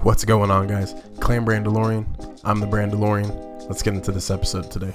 What's going on, guys? Clan Brandalorian. I'm the Brandalorian. Let's get into this episode today.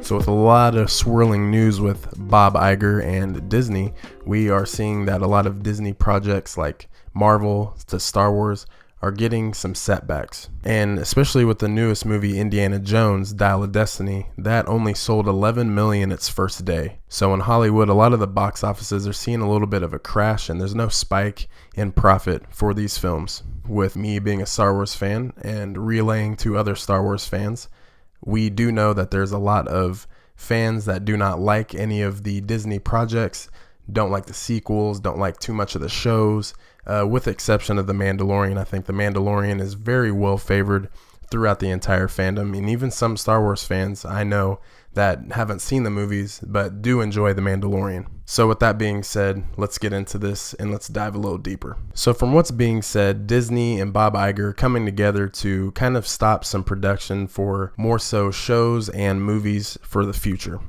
So with a lot of swirling news with Bob Iger and Disney, we are seeing that a lot of Disney projects like Marvel to Star Wars are getting some setbacks. And especially with the newest movie, Indiana Jones, Dial of Destiny, that only sold 11 million its first day. So in Hollywood, a lot of the box offices are seeing a little bit of a crash, and there's no spike in profit for these films. With me being a Star Wars fan and relaying to other Star Wars fans, we do know that there's a lot of fans that do not like any of the Disney projects, don't like the sequels, don't like too much of the shows, with the exception of The Mandalorian. I think The Mandalorian is very well favored throughout the entire fandom, and even some Star Wars fans I know that haven't seen the movies but do enjoy The Mandalorian. So with that being said, let's get into this and let's dive a little deeper. So from what's being said, Disney and Bob Iger coming together to kind of stop some production for more so shows and movies for the future.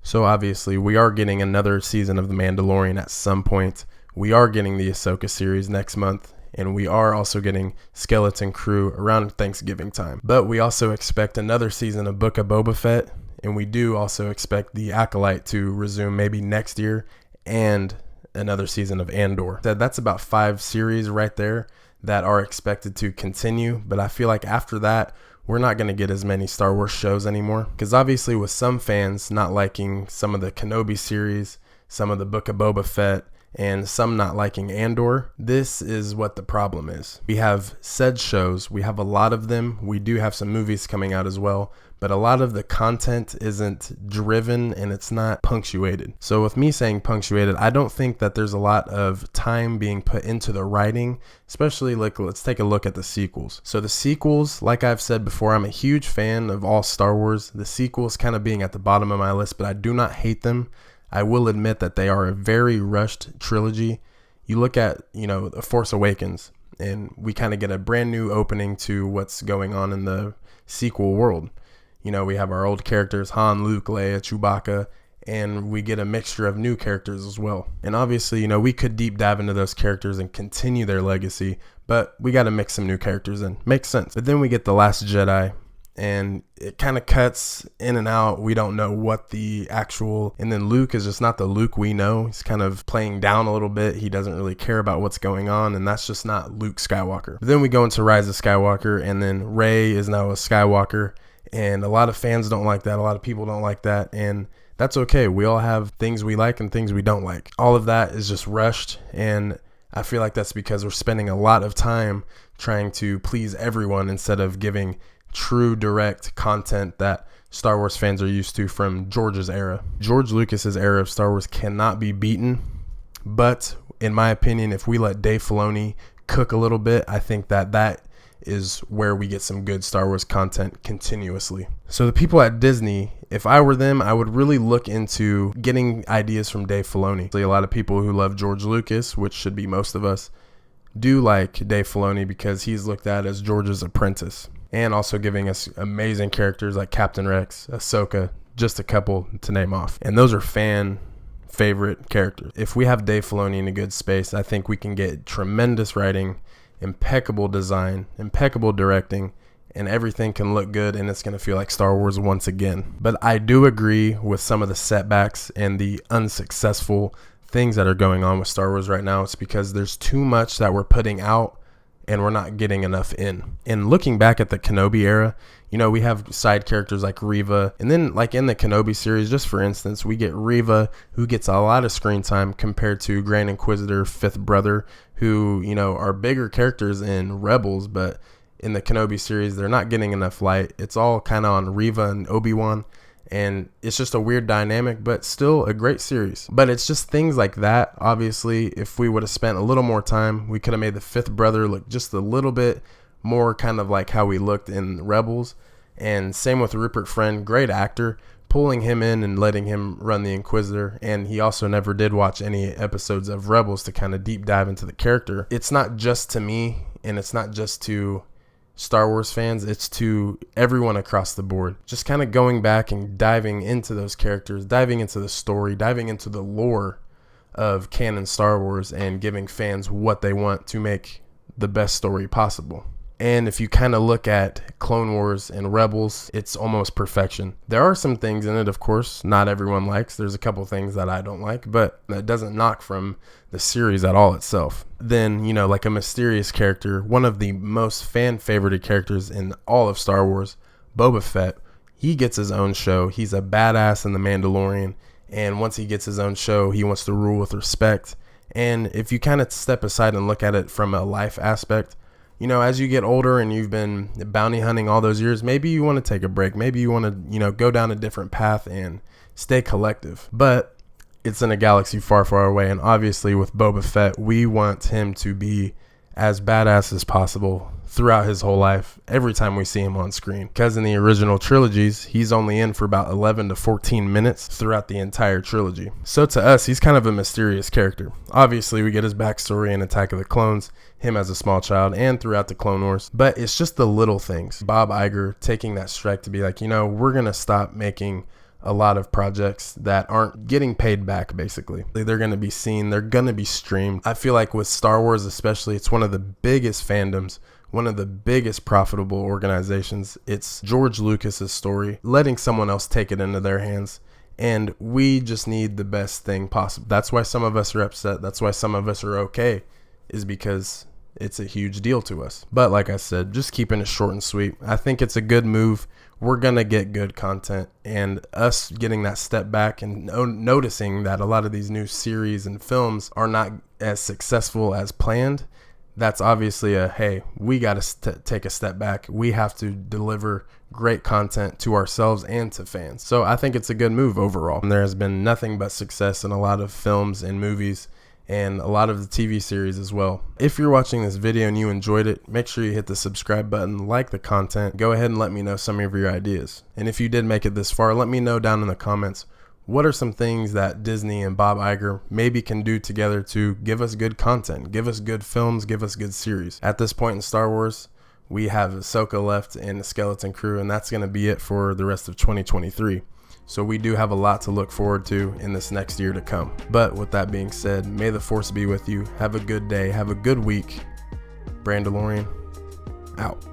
So obviously we are getting another season of The Mandalorian at some point. We are getting the Ahsoka series next month. And we are also getting Skeleton Crew around Thanksgiving time. But we also expect another season of Book of Boba Fett. And we do also expect the Acolyte to resume maybe next year, and another season of Andor. That's about 5 series right there that are expected to continue. But I feel like after that, we're not going to get as many Star Wars shows anymore. Because obviously with some fans not liking some of the Kenobi series, some of the Book of Boba Fett, and some not liking Andor, this is what the problem is. We have said shows, we have a lot of them, we do have some movies coming out as well, but a lot of the content isn't driven and it's not punctuated. So with me saying punctuated, I don't think that there's a lot of time being put into the writing, especially like, let's take a look at the sequels. So the sequels, like I've said before, I'm a huge fan of all Star Wars. The sequels kind of being at the bottom of my list, but I do not hate them. I will admit that they are a very rushed trilogy. You look at, The Force Awakens, and we kind of get a brand new opening to what's going on in the sequel world. We have our old characters, Han, Luke, Leia, Chewbacca, and we get a mixture of new characters as well. And obviously, we could deep dive into those characters and continue their legacy, but we got to mix some new characters in. Makes sense. But then we get The Last Jedi, and it kind of cuts in and out. We don't know what the actual, and then Luke is just not the Luke we know. He's kind of playing down a little bit. He doesn't really care about what's going on, and that's just not Luke Skywalker. But then we go into Rise of Skywalker, and then Rey is now a Skywalker, and a lot of fans don't like that. A lot of people don't like that, and that's okay. We all have things we like and things we don't like. All of that is just rushed, and I feel like that's because we're spending a lot of time trying to please everyone instead of giving true direct content that Star Wars fans are used to from George's era. George Lucas's era of Star Wars cannot be beaten, but in my opinion, if we let Dave Filoni cook a little bit, I think that is where we get some good Star Wars content continuously. So the people at Disney, if I were them, I would really look into getting ideas from Dave Filoni. A lot of people who love George Lucas, which should be most of us, do like Dave Filoni because he's looked at as George's apprentice. And also giving us amazing characters like Captain Rex, Ahsoka, just a couple to name off. And those are fan favorite characters. If we have Dave Filoni in a good space, I think we can get tremendous writing, impeccable design, impeccable directing, and everything can look good, and it's going to feel like Star Wars once again. But I do agree with some of the setbacks and the unsuccessful things that are going on with Star Wars right now. It's because there's too much that we're putting out and we're not getting enough in. And looking back at the Kenobi era, we have side characters like Reva. And then like in the Kenobi series, just for instance, we get Reva, who gets a lot of screen time compared to Grand Inquisitor, Fifth Brother, who, are bigger characters in Rebels. But in the Kenobi series, they're not getting enough light. It's all kind of on Reva and Obi-Wan. And it's just a weird dynamic, but still a great series. But it's just things like that. Obviously, if we would have spent a little more time, we could have made the Fifth Brother look just a little bit more kind of like how we looked in Rebels. And same with Rupert Friend, great actor, pulling him in and letting him run the Inquisitor. And he also never did watch any episodes of Rebels to kind of deep dive into the character. It's not just to me, and it's not just to Star Wars fans, it's to everyone across the board. Just kind of going back and diving into those characters, diving into the story, diving into the lore of canon Star Wars, and giving fans what they want to make the best story possible. And if you kind of look at Clone Wars and Rebels, it's almost perfection. There are some things in it, of course, not everyone likes. There's a couple things that I don't like, but that doesn't knock from the series at all itself. Then, like a mysterious character, one of the most fan-favorited characters in all of Star Wars, Boba Fett, he gets his own show. He's a badass in The Mandalorian, and once he gets his own show, he wants to rule with respect. And if you kind of step aside and look at it from a life aspect, as you get older and you've been bounty hunting all those years, maybe you want to take a break. Maybe you want to, go down a different path and stay collective. But it's in a galaxy far, far away. And obviously with Boba Fett, we want him to be as badass as possible throughout his whole life, every time we see him on screen. Because in the original trilogies, he's only in for about 11 to 14 minutes throughout the entire trilogy. So to us, he's kind of a mysterious character. Obviously, we get his backstory in Attack of the Clones, him as a small child, and throughout the Clone Wars. But it's just the little things. Bob Iger taking that strike to be like, we're going to stop making a lot of projects that aren't getting paid back, basically. They're going to be seen. They're going to be streamed. I feel like with Star Wars especially, it's one of the biggest fandoms, one of the biggest profitable organizations. It's George Lucas's story, letting someone else take it into their hands. And we just need the best thing possible. That's why some of us are upset. That's why some of us are okay, is because it's a huge deal to us. But like I said, just keeping it short and sweet. I think it's a good move. We're going to get good content, and us getting that step back and noticing that a lot of these new series and films are not as successful as planned. That's obviously hey, we got to take a step back. We have to deliver great content to ourselves and to fans. So I think it's a good move overall. And there has been nothing but success in a lot of films and movies, and a lot of the TV series as well. If you're watching this video and you enjoyed it, make sure you hit the subscribe button, like the content. Go ahead and let me know some of your ideas. And if you did make it this far, let me know down in the comments, what are some things that Disney and Bob Iger maybe can do together to give us good content, give us good films, give us good series. At this point in Star Wars, we have Ahsoka left and the Skeleton Crew, and that's going to be it for the rest of 2023. So we do have a lot to look forward to in this next year to come. But with that being said, may the Force be with you. Have a good day. Have a good week. Mandalorian out.